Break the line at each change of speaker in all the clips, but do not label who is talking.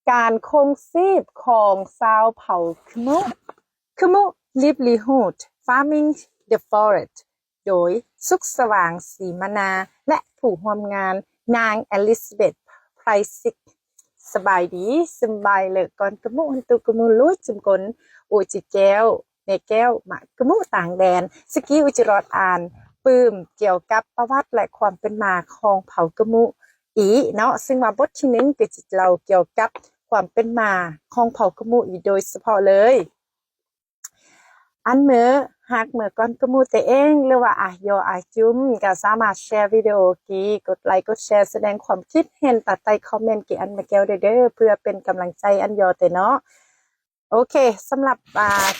การคงชีพของชาวเผ่าขมุ livelihood farming the forest โดยสุขสว่างศรีมนาและผู้ร่วมงานนางอลิซาเบธไพรซิกสบายดีสบายเลยก่อนกมุอันตุกมุลุยจุมกลอุจิแก้วในแก้วมากมุต่างแดนสกีอุจิรอดอ่านปื้มเกี่ยวกับประวัติและความเป็นมาของเผ่ากมุเนาะซึ่งว่าบทที่หนึ่งก็จะเล่าเกี่ยวกับความเป็นมาของเผ่ากมุโดยเฉพาะเลยอันเมื่อหากเมื่อก่อนกมูแต่เองหรือว่าจุ้มก็สามารถแชร์วิดีโอกีกดไลค์กดแชร์แสดงความคิดเห็นตัดใต้คอมเมนต์กีอันมาแก้วเด้อเพื่อเป็นกำลังใจอันยอแต่เนาะโอเคสำหรับ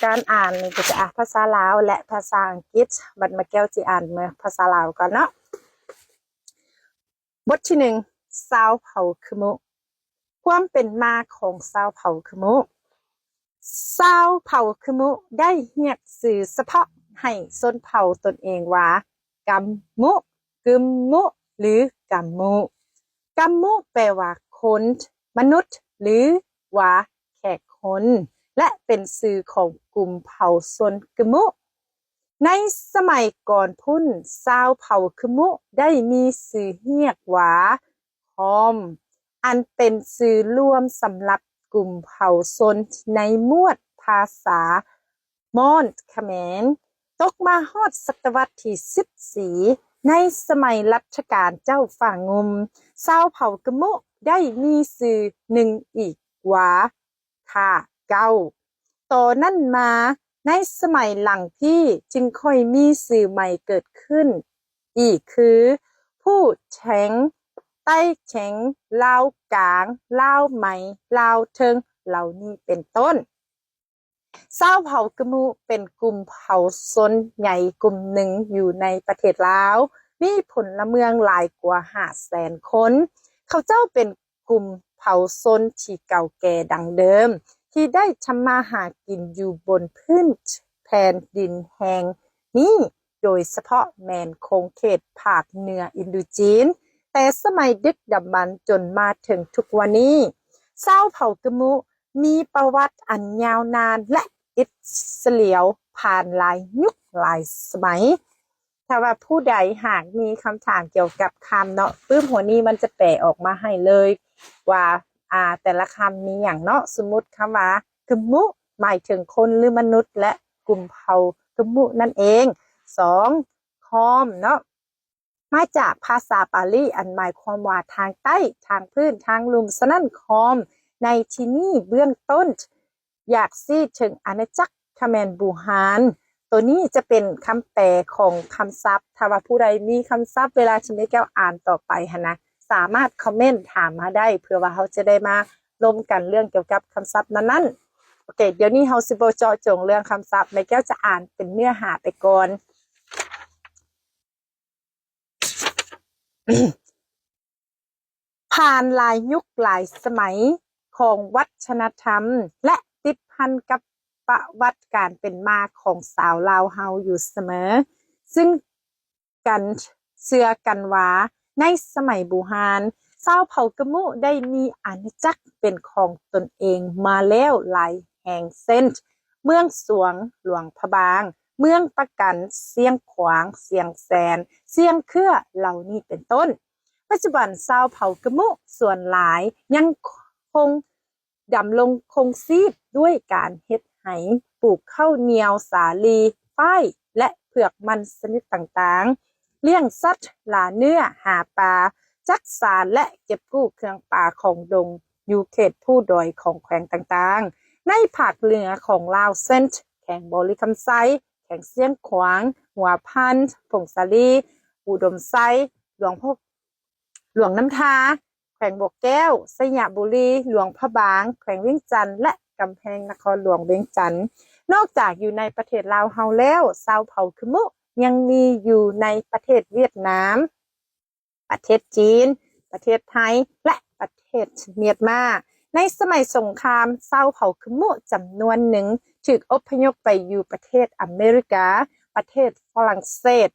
การอ่านนี่ก็จะอ่านภาษาลาวและภาษาอังกฤษบัดมาแก้วจะอ่านเมื่อภาษาลาวก่อนเนาะบทที่หนึ่งชาวเผ่าขมุความเป็นมาของชาวเผ่าขมุชาวเผ่าขมุได้เรียกสื่อเฉพาะให้ชนเผ่าตนเองว่ากัมมุกึมมุหรือกัมมุกัมมุแปลว่าคนมนุษย์หรือว่าแขกคนและเป็นสื่อของกลุ่มเผ่าชนกึมมุในสมัยก่อนพุ่นชาวเผ่าขมุได้มีสื่อเรียกว่าคอมอันเป็นสื่อร่วมสำหรับกลุ่มเผ่าชนในหมวดภาษามอญเขมรตกมาฮอดศตวรรษที่14ในสมัยรัชกาลเจ้าฝ่างุมชาวเผ่ากะมุได้มีสื่อหนึ่งอีกว่าค่าเก้าต่อนั่นมาในสมัยหลังพี่จึงค่อยมีสื่อใหม่เกิดขึ้นอีกคือผู้แฉงใต้แฉงลาวกลางลาวไหมลาวเทิงเหล่านี้เป็นต้นชาวเผ่ากะมุเป็นกลุ่มเผ่าชนใหญ่กลุ่มหนึ่งอยู่ในประเทศลาวมีพลเมืองหลายกว่า500,000 คนเขาเจ้าเป็นกลุ่มเผ่าชนที่เก่าแก่ดังเดิมที่ได้ทำมาหากินอยู่บนพื้นแผ่นดินแห่งนี้โดยเฉพาะแมนคงเขตภาคเหนืออินโดจีนแต่สมัยดึกดำบรรพ์จนมาถึงทุกวันนี้ชาวเผ่ากะมุมีประวัติอันยาวนานและอิสเลียวผ่านหลายยุคหลายสมัยถ้าว่าผู้ใดหากมีคำถามเกี่ยวกับคำเนาะปื้มหัวนี้มันจะแปลออกมาให้เลยว่าแต่ละคำมีอย่างเนาะสมมุติคำว่ากึมมุหมายถึงคนหรือมนุษย์และกลุ่มเผ่ากึมมุนั่นเอง2คอมเนาะมาจากภาษาปาลีอันหมายความว่าทางใต้ทางพื้นทางลุ่มฉะนั้นคอมในที่นี้เบื้องต้นอยากซีถึงอาณาจักรคแมนบูฮานตัวนี้จะเป็นคำแปลของคำศัพท์ถ้าว่าผู้ใดมีคำศัพท์เวลาฉันได้แก้วอ่านต่อไปนะสามารถคอมเมนต์ถามมาได้เพื่อว่าเขาจะได้มาร่วมกันเรื่องเกี่ยวกับคำศัพท์นั้นๆโอเคเดี๋ยวนี้เขาสิบ่เจาะจงเรื่องคำศัพท์แม่แก้วจะอ่านเป็นเนื้อหาไปก่อน ผ่านหลายยุคหลายสมัยของวัฒนธรรมและติดพันกับประวัติการเป็นมาของสาวลาวเฮาอยู่เสมอซึ่งกันเชื่อกันว่าในสมัยบูฮานชาวเผ่ากะมุได้มีอาณาจักรเป็นของตนเองมาแล้วหลายแห่งเช่นเมืองสวงหลวงพะบางเมืองปะกันเสียงขวางเสียงแสนเสียงเครือเหล่านี้เป็นต้นปัจจุบันชาวเผ่ากะมุส่วนหลายยังคงดำรงคงชีพด้วยการเฮ็ดไหปลูกข้าวเหนียวสาลีฝ้ายและเผือกมันชนิดต่างๆเลี้ยงสัตว์ล่าเนื้อหาปลาจักสารและเก็บกู้เครื่องป่าของดงอยู่เขตผู้ดอยของแขวงต่างๆในภาคเหนือของลาวเช่นแข่งบริคำไซแข่งเสียงขวางหัวพันผงสาลีอุดมไซหลวงน้ำทาแขวงบวกแก้วสยามบุรีหลวงพระบางแขวงเวียงจันทร์และกำแพงนครหลวงเวียงจันทร์นอกจากอยู่ในประเทศลาวเฮาแล้วชาวเผ่าขมุยังมีอยู่ในประเทศเวียดนามประเทศจีนประเทศไทยและประเทศเมียนมาในสมัยสงครามชาวเผ่าขมุจำนวนหนึ่งถูกอพยพไปอยู่ประเทศอเมริกาประเทศฝรั่งเศส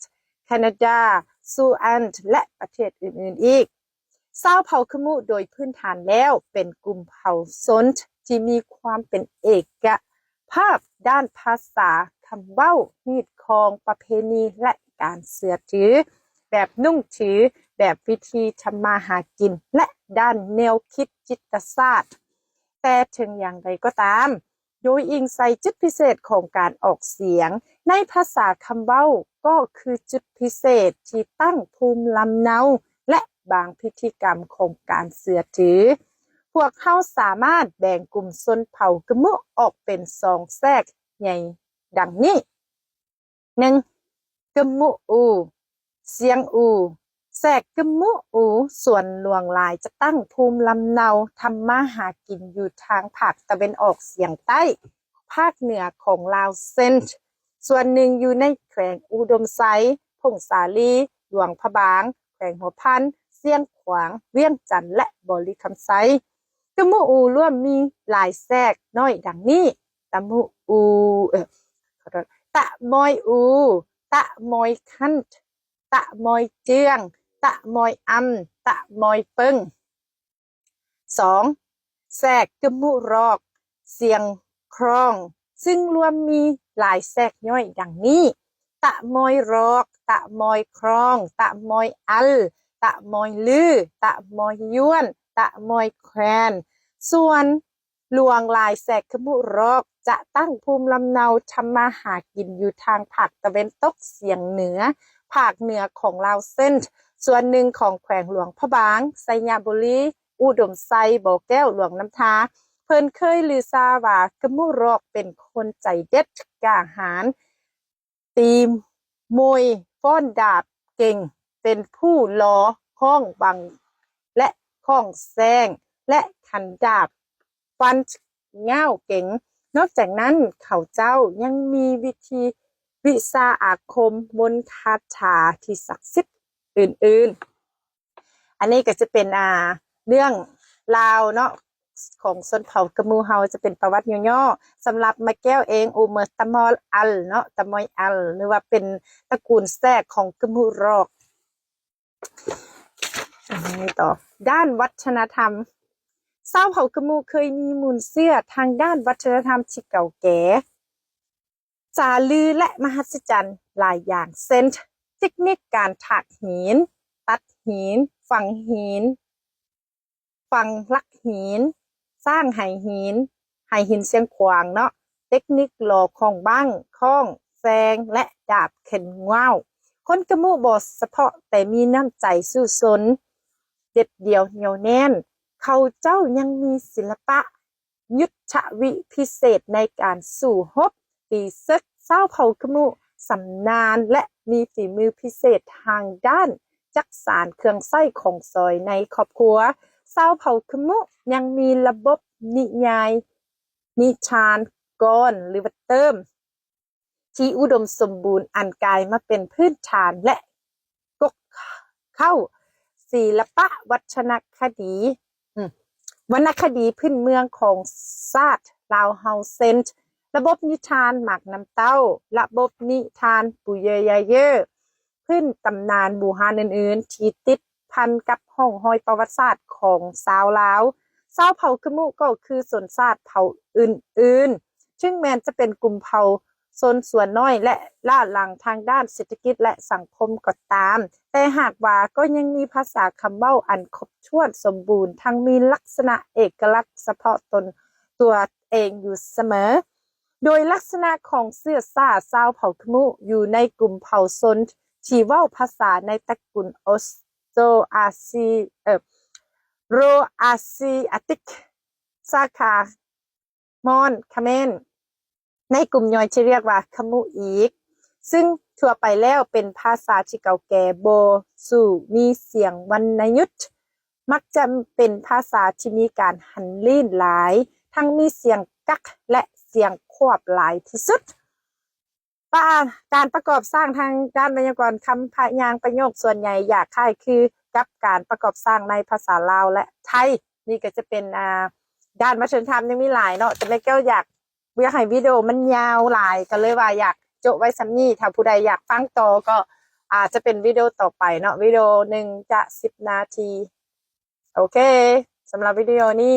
แคนาดาซูแอนและประเทศอื่นๆอีก ชาวเผ่าขมุโดยพื้นฐานแล้วเป็นกลุ่มเผ่าชนที่มีความเป็นเอกภาพด้านภาษาคำเว้าฮีดคองประเพณีและการเสือถือแบบนุ่งถือแบบวิธีทำมาหากินและด้านแนวคิดจิตศาสตร์แต่ถึงอย่างไรก็ตามโดยอิงใส่จุดพิเศษของการออกเสียงในภาษาคำเว้าก็คือจุดพิเศษที่ตั้งภูมิลำเนาและบางพิธีกรรมของการเสือถือพวกเขาสามารถแบ่งกลุ่มชนเผ่ากะมุออกเป็น2แทรกใหญ่ดังนี้ 1. กะมุอูเสียงอูแทรกกะมุอูส่วนหลวงหลายจะตั้งภูมิลำเนาทำมาหากินอยู่ทางภาคตะวันออกเฉียงใต้ภาคเหนือของลาวเซนต์ส่วนหนึ่งอยู่ในแขวงอุดมไซพงสาลีหลวงพะบางแขวงหัวพันเสียงขวางเวียงจันทน์และบริคำไซกะมุอูร่วมมีหลายแทรกน้อยดังนี้ตะมุอูตะมอยอูตะมอยคันตะมอยเจืองตะมอยอำตะมอยเปิง 2. แทรกกะมุรอกเสียงครองซึ่งรวมมีหลายแทรกย่อยดังนี้ตะมอยรอกตะมอยครองตะมอยอัลตะมอยลือตะมอยย้วนตะมอยแควนส่วนหลวงลายแทรกกะมุรอกจะตั้งภูมิลำเนาทำมาหากินอยู่ทางภาคตะวันตกเฉียงเหนือภาคเหนือของลาวเส้นส่วนหนึ่งของแขวงหลวงพะบางไซยบุรีอุดมไซบ่อแก้วหลวงน้ำทาเพิ่นเคยลือซาว่ากะมุรอกเป็นคนใจเด็ดกล้าหาญตีมวยฟ้อนดาบเก่งเป็นผู้ล้อข้องบังและข้องแซงและขันดาบฟันง่าวเก่งนอกจากนั้นเขาเจ้ายังมีวิชาอาคมมนต์คาถาที่ศักดิ์สิทธิ์อื่นๆอันนี้ก็จะเป็นเรื่องราวเนาะของชนเผ่ากะมูเฮาจะเป็นประวัติย่อๆสำหรับมาแก้วเองอูเมอตะมอลอัลเนาะตะมอยอัลหรือว่าเป็นตระกูลแทรกของกะมูรอกอันนี้ต่อด้านวัฒนธรรมชาวเผ่ากะมูเคยมีมูลเสื้อทางด้านวัฒนธรรมที่เก่าแก่จารึกและมหัศจรรย์หลายอย่างเช่นเทคนิคการถักหินตัดหินฝังหินลักหินสร้างไหหินเสียงขวางเนาะเทคนิคหล่อของบ้างข้องแซงและดาบเข็นง้าวคนกะมูบ่เฉพาะแต่มีน้ำใจสู้สนเด็ดเดี่ยวเหนียวแน่นเขาเจ้ายังมีศิลปะยุทธวิพิเศษในการสู้รบตีศึกชาวเผ่ากะมูสำนาญและมีฝีมือพิเศษทางด้านจักสานเครื่องไส้ของซอยในครอบครัวชาวเผ่ากะมุยังมีระบบนิยายนิทานกลหรือว่าเติมที่อุดมสมบูรณ์อันกายมาเป็นพื้นฐานและกกเข้าศิลปะวรรณคดีพื้นเมืองของชาติลาวเฮาเซนต์ระบบนิทานหมากน้ำเต้าระบบนิทานปุยเยเยพื้นตำนานบูฮานอื่นๆที่ติดพันกับห้องห้อยประวัติศาสตร์ของชาวลาวชาวเผ่ากะมุก็คือชนชาติเผ่าอื่นๆซึ่งแม้จะเป็นกลุ่มเผ่าชนส่วนน้อยและล่าหลังทางด้านเศรษฐกิจและสังคมก็ตามแต่หากว่าก็ยังมีภาษาคำเว้าอันครบถ้วนสมบูรณ์ทั้งมีลักษณะเอกลักษณ์เฉพาะตนตัวเองอยู่เสมอโดยลักษณะของเสื้อซ่าชาวเผ่ากะมุอยู่ในกลุ่มเผ่าชนที่เว้าภาษาในตระกูลโรอาซีอาติกสาขามอนคาเมนในกลุ่มย่อยที่เรียกว่าคามูอีกซึ่งทั่วไปแล้วเป็นภาษาที่เก่าแก่โบสู่มีเสียงวรรณยุกต์มักจะเป็นภาษาที่มีการหันลิ้นหลายทั้งมีเสียงกักและเสียงควบหลายที่สุดการประกอบสร้างทางด้านไวยากรณ์คำพยางค์ประโยคส่วนใหญ่อยากคล้ายคือกับการประกอบสร้างในภาษาลาวและไทยนี่ก็จะเป็นด้านวัฒนธรรมยังมีหลายเนาะแต่แม่แก้วอยากให้วิดีโอมันยาวหลายก็เลยว่าอยากโจไว้ซ้ำนี้ถ้าผู้ใดอยากฟังต่อก็อาจจะเป็นวิดีโอต่อไปเนาะวิดีโอหนึ่งจะ10 นาที โอเคสำหรับวิดีโอนี้